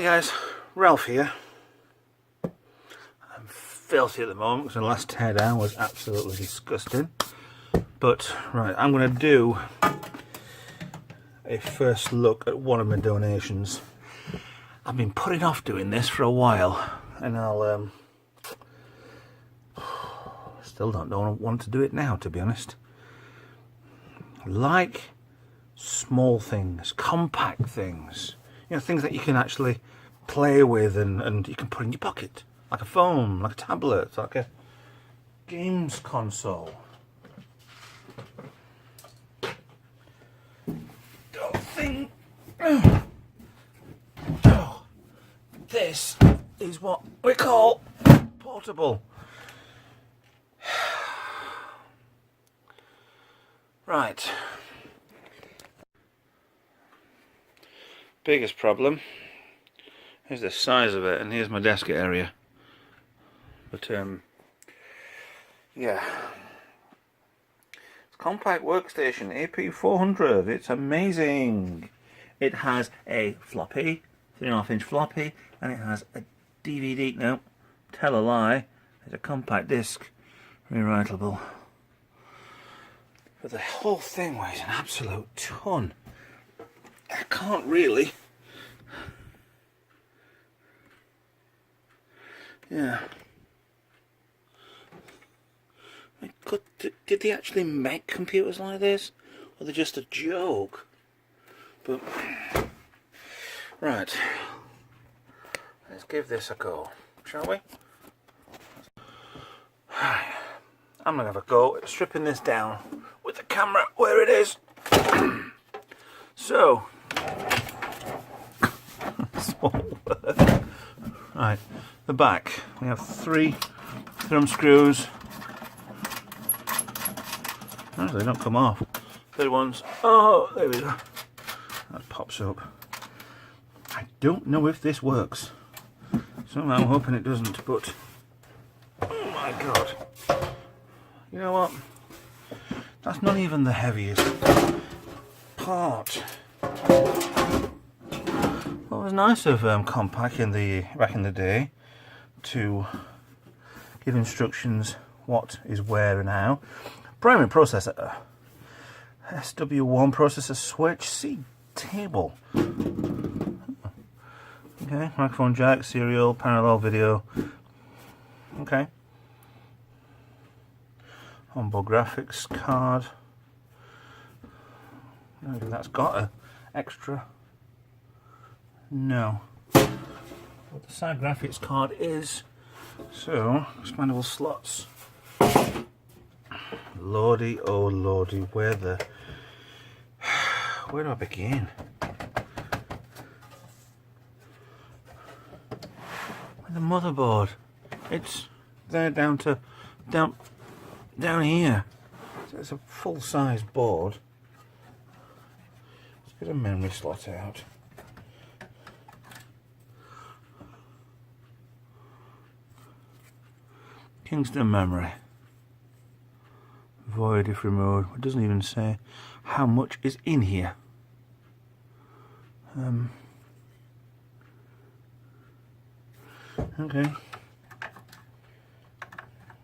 Hi guys, Ralph here. I'm filthy at the moment because the last teardown was absolutely disgusting. But right, I'm going to do a first look at one of my donations. I've been putting off doing this for a while, and I'll still don't want to do it now, to be honest. Like small things, compact things, you know, things that you can actually play with and you can put in your pocket, like a phone, like a tablet, like a games console. Don't think this is what we call portable. Right. Biggest problem is the size of it, and here's my desk area. But yeah, it's Compaq workstation AP400. It's amazing. It has a floppy, 3.5-inch floppy, and it has a DVD. No, tell a lie. It's a compact disc, rewritable. But the whole thing weighs an absolute ton. I can't really. Yeah. God, did they actually make computers like this? Or are they just a joke? But right. Let's give this a go, shall we? I'm gonna have a go at stripping this down with the camera where it is. So, right, the back. We have 3 thumb screws. Oh, they don't come off. 3 ones. Oh, there we go. That pops up. I don't know if this works. Somehow I'm hoping it doesn't, but oh my god. You know what? That's not even the heaviest part. Well, it was nice of Compaq back in the day to give instructions what is where and how. Primary processor, SW1 processor switch, C table. Okay, microphone jack, serial, parallel video. Okay. Onboard graphics card. Maybe that's got an extra. No. What the side graphics card is. So, expandable slots. Lordy, oh lordy, where do I begin? The motherboard. It's there down here. So it's a full-size board. Let's get a memory slot out. Kingston memory. Void if removed. It doesn't even say how much is in here. Okay.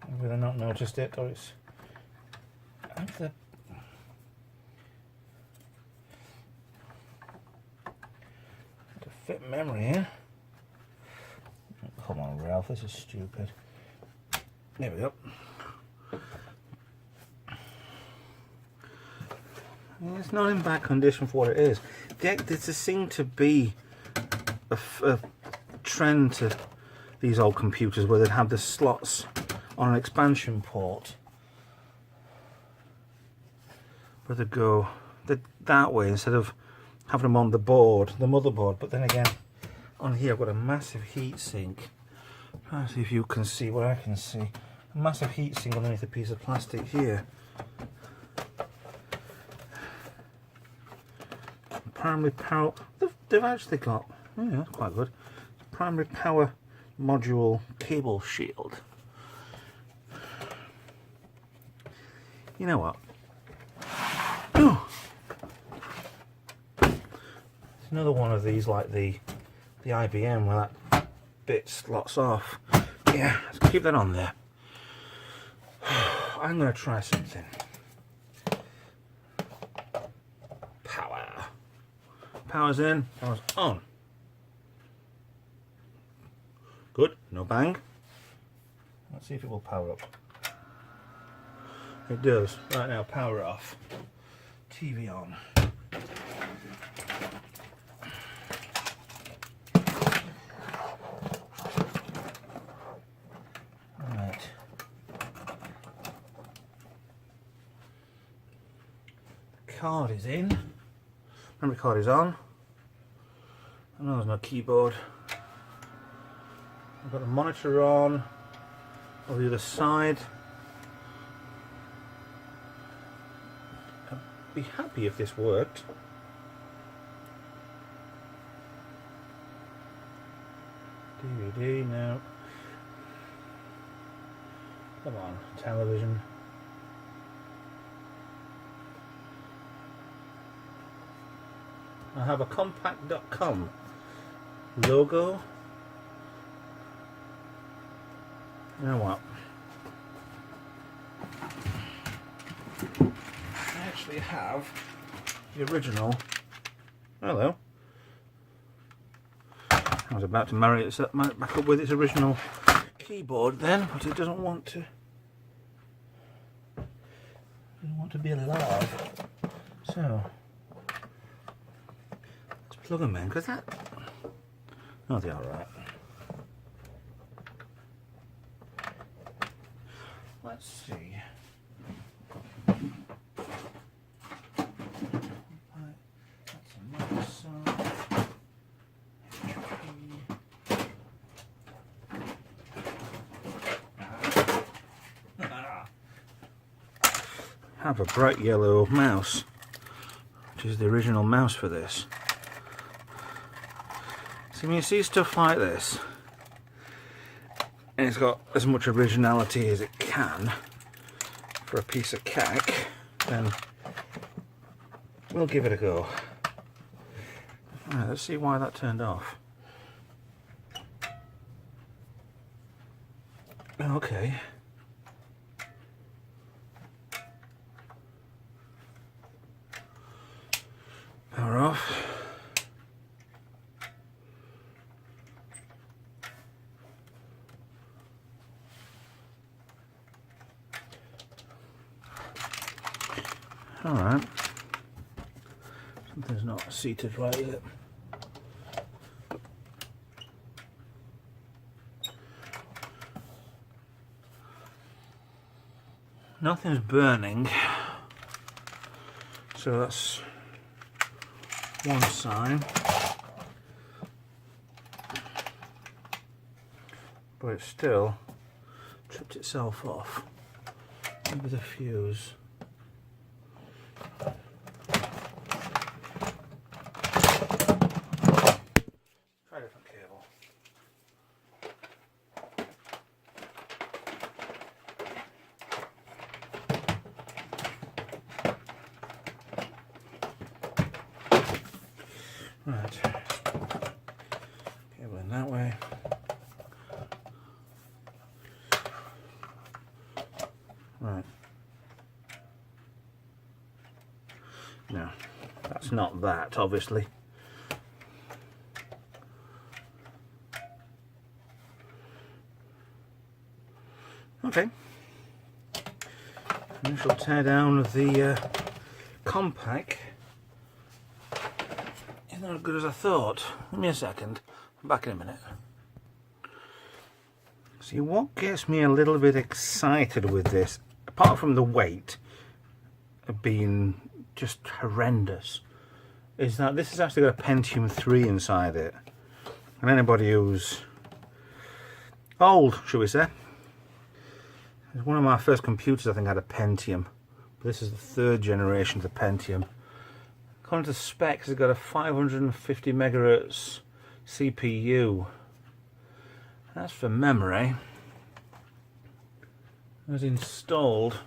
I've either not noticed it or it's to fit memory here. Come on, Ralph, this is stupid. There we go. It's not in bad condition for what it is. There seems to be a trend to these old computers where they'd have the slots on an expansion port, where they go that way instead of having them on the board, the motherboard. But then again, on here I've got a massive heat sink. Try to see if you can see what I can see. A massive heat sink underneath a piece of plastic here. Primary power. They've actually got. Yeah, that's quite good. Primary power module cable shield. You know what? Ooh. It's another one of these, like the the IBM where that bit slots off. Yeah, let's keep that on there. I'm going to try something. Power. Power's in, power's on. Good, no bang. Let's see if it will power up. It does. Right now, power off. TV on. Right. Card is in. Memory card is on. I know there's no keyboard. I've got the monitor on the other side. I'd be happy if this worked. DVD, no. Come on, television. I have a Compaq.com logo. You know what? I actually have the original. Hello. I was about to marry it back up with its original keyboard then, but it doesn't want to. Doesn't want to be alive. So let's plug them in, because that. Oh, they're all right. Let's see. That's a Microsoft. Have a bright yellow mouse, which is the original mouse for this. So when you see stuff like this, and it's got as much originality as it can for a piece of cack, then we'll give it a go. Right, let's see why that turned off. Okay. Power off. Alright. Something's not seated right, is it? Nothing's burning. So that's one sign. But it's still tripped itself off. Maybe the fuse. Try a different cable. Right. Cable in that way. Right. No, that's not that, obviously. Okay. Initial teardown of the Compaq. It's not as good as I thought. Give me a second. I'm back in a minute. See, what gets me a little bit excited with this, apart from the weight of being just horrendous, is that this has actually got a Pentium 3 inside it. And anybody who's old, shall we say, one of my first computers I think had a Pentium, but this is the third generation of the Pentium. According to the specs, it's got a 550 megahertz CPU. That's for memory. It was installed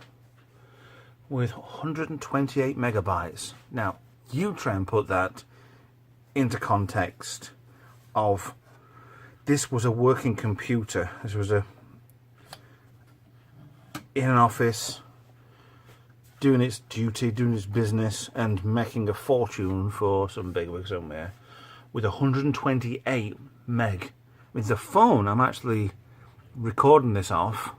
with 128 megabytes. Now, you try and put that into context of this was a working computer. This was in an office, doing its duty, doing its business, and making a fortune for some bigwig somewhere with 128 meg. With the phone I'm actually recording this off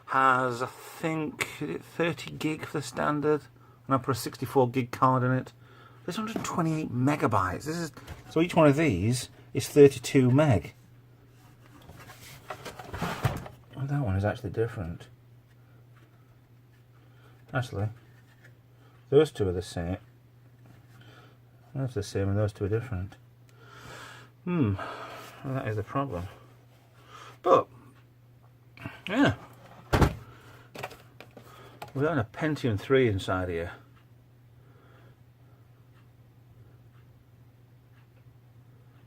has, I think, 30 gig for the standard, and I put a 64 gig card in it. There's 128 megabytes. So each one of these is 32 meg. Oh, that one is actually different. Actually, those two are the same. That's the same, and those two are different. Well, that is the problem. But yeah, we've got a Pentium 3 inside here.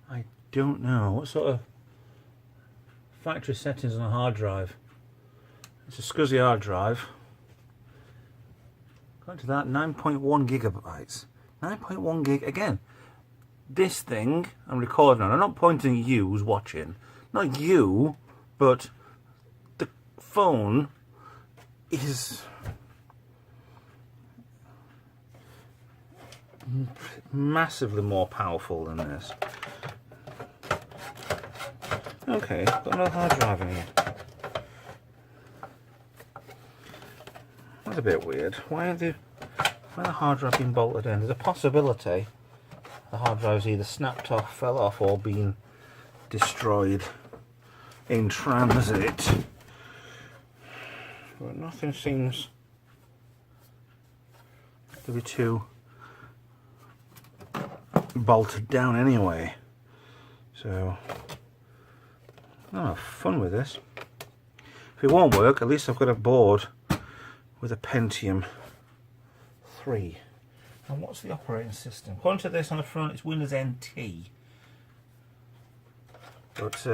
I don't know what sort of factory settings on a hard drive. It's a SCSI hard drive. Going to that, 9.1 gigabytes. 9.1 gig again. This thing I'm recording on, I'm not pointing at you who's watching. Not you, but the phone is massively more powerful than this. Okay, got another hard drive in here. That's a bit weird. Why are the hard drive being bolted in? There's a possibility the hard drive's either snapped off, fell off, or been destroyed in transit. But nothing seems to be too bolted down anyway. So I'll have fun with this. If it won't work, at least I've got a board with a Pentium 3. And what's the operating system? According to this on the front, it's Windows NT. But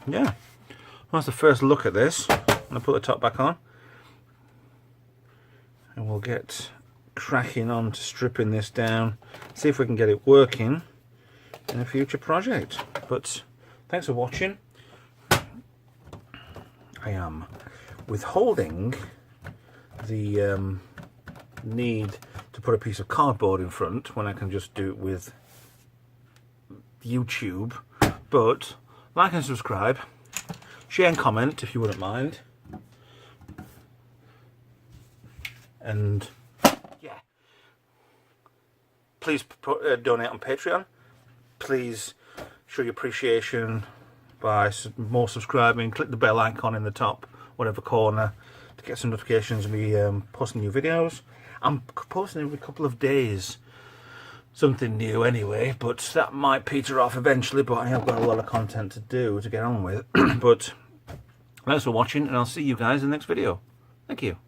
yeah, that's the first look at this. I'm going to put the top back on, and we'll get cracking on to stripping this down, see if we can get it working in a future project. But thanks for watching. I am withholding the need to put a piece of cardboard in front when I can just do it with YouTube. But like and subscribe, share and comment if you wouldn't mind, and yeah, please donate on Patreon. Please show your appreciation by more subscribing. Click the bell icon in the top whatever corner to get some notifications of me posting new videos. I'm posting every couple of days something new anyway, but that might peter off eventually, but I have got a lot of content to do to get on with. But thanks for watching, and I'll see you guys in the next video. Thank you.